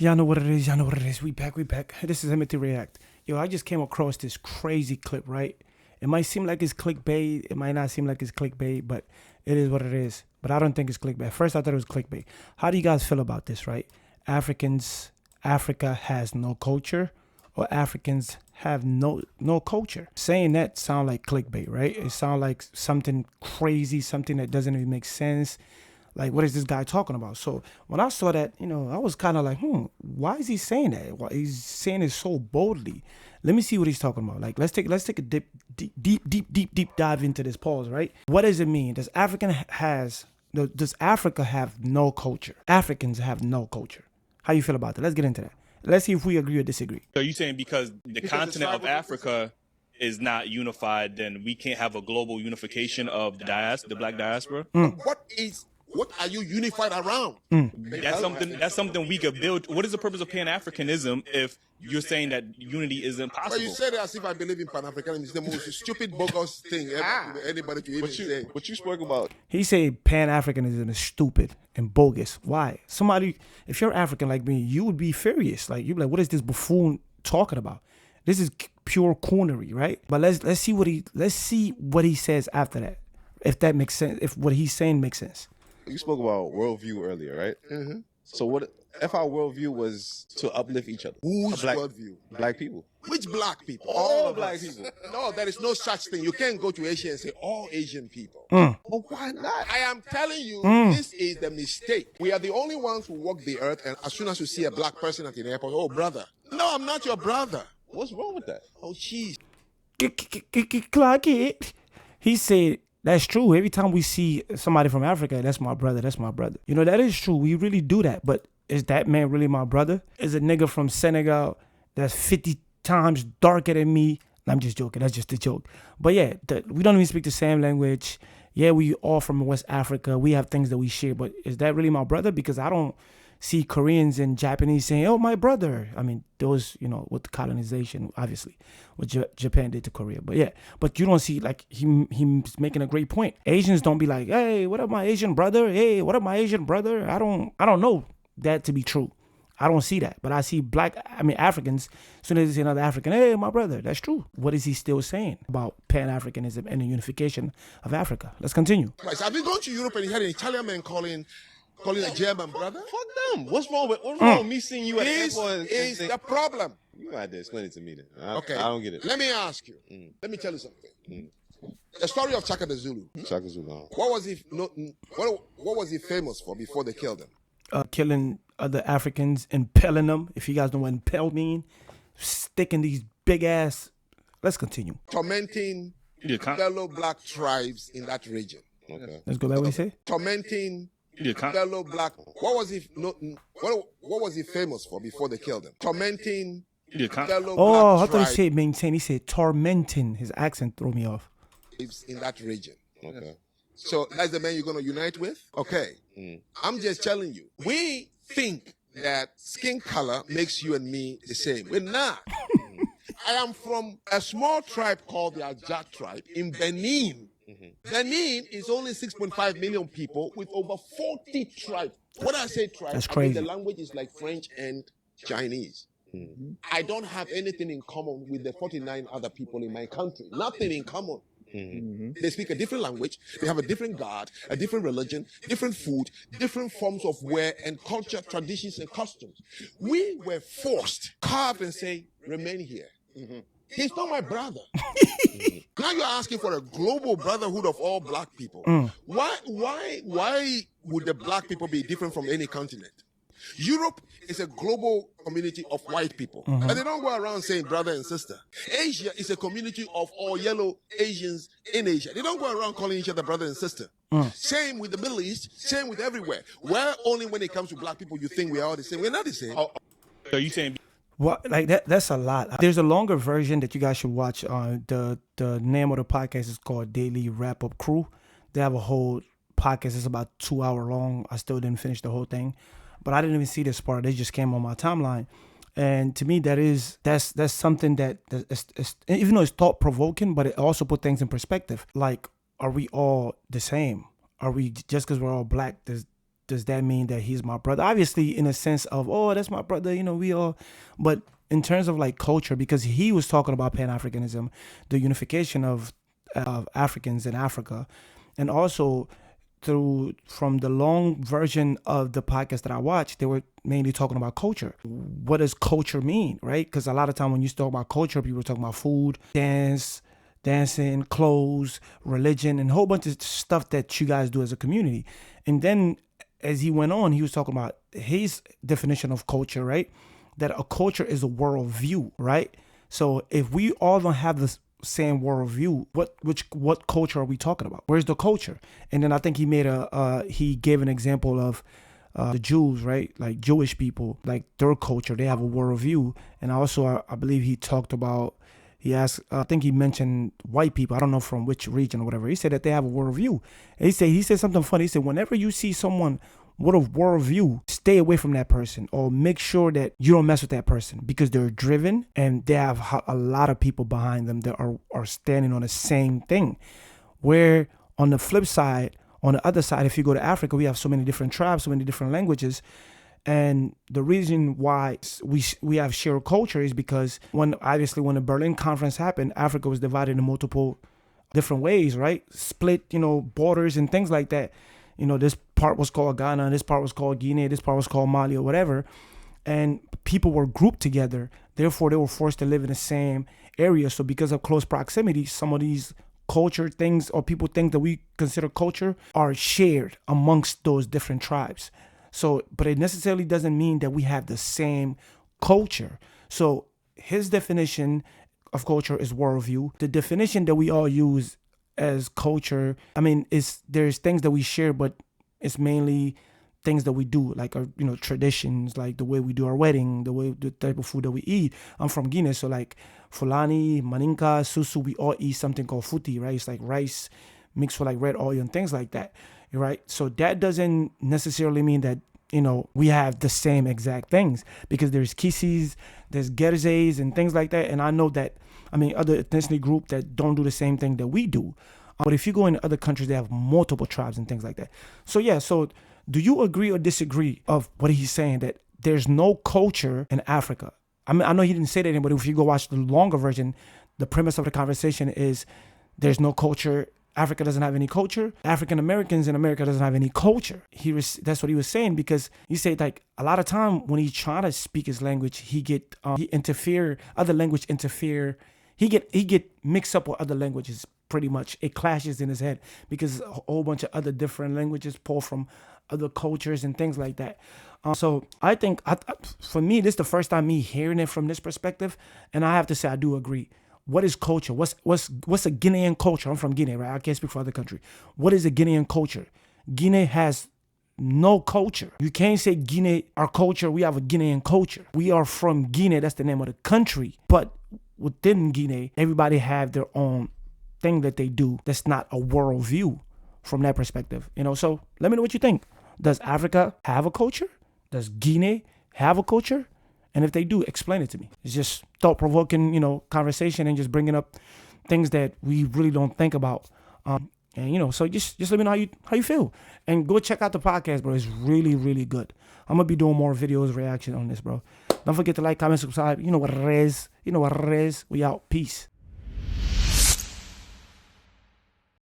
Y'all know what it is. Y'all know what it is. We back. This is HEMETÉ React. Yo, I just came across this crazy clip, right? It might seem like it's clickbait. It might not seem like it's clickbait, but it is what it is. But I don't think it's clickbait. At first, I thought it was clickbait. How do you guys feel about this, right? Africa has no culture, or Africans have no culture. Saying that sound like clickbait, right? It sound like something crazy, something that doesn't even make sense. Like, what is this guy talking about? So when I saw that, I was kind of like, why is he saying that? Why he's saying it so boldly? Let me see what he's talking about. Like, let's take a deep dive into this pause, right? What does it mean? Does Africa have no culture? Africans have no culture. How you feel about that? Let's get into that. Let's see if we agree or disagree. So you saying because the continent of Africa is not unified, then we can't have a global unification of the black diaspora? What are you unified around? That's something we could build. What is the purpose of Pan-Africanism if you're saying that unity isn't possible? Well, you said it as if I believe in Pan-Africanism. It's the most stupid, bogus thing anybody can even say. What you spoke about? He said Pan-Africanism is stupid and bogus. Why? Somebody, if you're African like me, you would be furious. Like, you'd be like, what is this buffoon talking about? This is pure coonery, right? But let's see what he says after that. If that makes sense, if what he's saying makes sense. You spoke about worldview earlier, right? Mm-hmm. So what if our worldview was to uplift each other? Whose worldview? Black people. Which black people? All black people. No, there is no such thing. You can't go to Asia and say all Asian people. Well, why not? I am telling you, this is the mistake. We are the only ones who walk the earth, and as soon as you see a black person at the airport, oh, brother. No, I'm not your brother. What's wrong with that? Oh, jeez. Clock it. He said, that's true. Every time we see somebody from Africa, that's my brother. That's my brother. That is true. We really do that. But is that man really my brother? Is a nigga from Senegal that's 50 times darker than me? I'm just joking. That's just a joke. But yeah, we don't even speak the same language. Yeah, we all from West Africa. We have things that we share. But is that really my brother? Because I don't see Koreans and Japanese saying, oh, my brother. I mean, those, with the colonization, obviously, what Japan did to Korea. But yeah, but you don't see, like, he's making a great point. Asians don't be like, hey, what up, my Asian brother? Hey, what up, my Asian brother? I don't know that to be true. I don't see that. But I see Africans, as soon as they see another African, hey, my brother. That's true. What is he still saying about Pan-Africanism and the unification of Africa? Let's continue. Right, so have you gone to Europe and you had an Italian man calling a German brother? Fuck them. What's wrong with me seeing you at the airport? Is the problem. You got to explain it to me then. Okay. I don't get it. Let me ask you. Let me tell you something. The story of Chaka the Zulu. Chaka Zulu. What was he famous for before they killed him? Killing other Africans, impaling them. If you guys know what impale mean, sticking these big ass. Let's continue. Tormenting fellow black tribes in that region. Okay. Let's go back. What he say? Tormenting fellow black. What was he famous for before they killed him? Tormenting fellow black I thought he said maintain. He said tormenting. His accent threw me off. In that region. Okay. So that's the man you're going to unite with? Okay. I'm just telling you. We think that skin color makes you and me the same. We're not. I am from a small tribe called the Ajak tribe in Benin. Benin is only 6.5 million people with over 40 tribes. When I say tribes, that's crazy. The language is like French and Chinese. I don't have anything in common with the 49 other people in my country. Nothing in common. They speak a different language. They have a different God, a different religion, different food, different forms of wear and culture, traditions and customs. We were forced, carved and say, remain here. He's not my brother. Now you're asking for a global brotherhood of all black people. Why would the black people be different from any continent? Europe is a global community of white people. And they don't go around saying brother and sister. Asia is a community of all yellow Asians in Asia. They don't go around calling each other brother and sister. Same with the Middle East, same with everywhere. Where only when it comes to black people you think we are all the same. We're not the same. So you saying... Well, like that's a lot. There's a longer version that you guys should watch. The name of the podcast is called Daily Wrap Up Crew. They have a whole podcast. It's about 2 hours long. I still didn't finish the whole thing, but I didn't even see this part. They just came on my timeline, and to me, that's something that is, even though it's thought provoking, but it also put things in perspective. Like, are we all the same? Are we just because we're all black? Does does that mean that he's my brother? Obviously, in a sense of, oh, that's my brother, we all, but in terms of like culture, because he was talking about Pan-Africanism, the unification of Africans in Africa, and also from the long version of the podcast that I watched, they were mainly talking about culture. What does culture mean, right? Because a lot of time when you talk about culture, people are talking about food, dancing, clothes, religion, and a whole bunch of stuff that you guys do as a community. And then as he went on, he was talking about his definition of culture, right? That a culture is a worldview, right? So if we all don't have the same worldview, what culture are we talking about? Where's the culture? And then I think he gave an example of the Jews, right? Like Jewish people, like their culture, they have a worldview. And also I believe he talked about, he asked, I think he mentioned white people. I don't know from which region or whatever. He said that they have a worldview. And he said something funny. He said, whenever you see someone with a worldview, stay away from that person or make sure that you don't mess with that person because they're driven and they have a lot of people behind them that are standing on the same thing. Where on the flip side, on the other side, if you go to Africa, we have so many different tribes, so many different languages. And the reason why we have shared culture is because when the Berlin Conference happened, Africa was divided in multiple different ways, right? Split, borders and things like that. This part was called Ghana, this part was called Guinea, this part was called Mali or whatever. And people were grouped together. Therefore, they were forced to live in the same area. So because of close proximity, some of these culture things or people think that we consider culture are shared amongst those different tribes. So, but it necessarily doesn't mean that we have the same culture. So his definition of culture is worldview. The definition that we all use as culture, there's things that we share, but it's mainly things that we do, like our, traditions, like the way we do our wedding, the type of food that we eat. I'm from Guinea, so like Fulani, Maninka, Susu, we all eat something called futi, right? It's like rice mixed with like red oil and things like that, right? So that doesn't necessarily mean that, we have the same exact things, because there's Kisis, there's Gerzes and things like that. And I know that, other ethnicity group that don't do the same thing that we do. But if you go into other countries, they have multiple tribes and things like that. So yeah, so do you agree or disagree of what he's saying, that there's no culture in Africa? I know he didn't say that, but if you go watch the longer version, the premise of the conversation is there's no culture. Africa doesn't have any culture. African Americans in America doesn't have any culture. That's what he was saying, because he said like a lot of time when he's trying to speak his language, he interfere, other language interfere. He get mixed up with other languages. Pretty much it clashes in his head because a whole bunch of other different languages pull from other cultures and things like that. So I think for me, this is the first time me hearing it from this perspective, and I have to say I do agree. What is culture? What's a Guinean culture? I'm from Guinea, right? I can't speak for other country. What is a Guinean culture? Guinea has no culture. You can't say Guinea, our culture, we have a Guinean culture. We are from Guinea, that's the name of the country. But within Guinea, everybody have their own thing that they do that's not a worldview from that perspective. So let me know what you think. Does Africa have a culture? Does Guinea have a culture? And if they do, explain it to me. It's just thought-provoking, conversation and just bringing up things that we really don't think about. So just let me know how you feel. And go check out the podcast, bro. It's really, really good. I'm going to be doing more videos, reaction on this, bro. Don't forget to like, comment, subscribe. You know what it is. We out. Peace.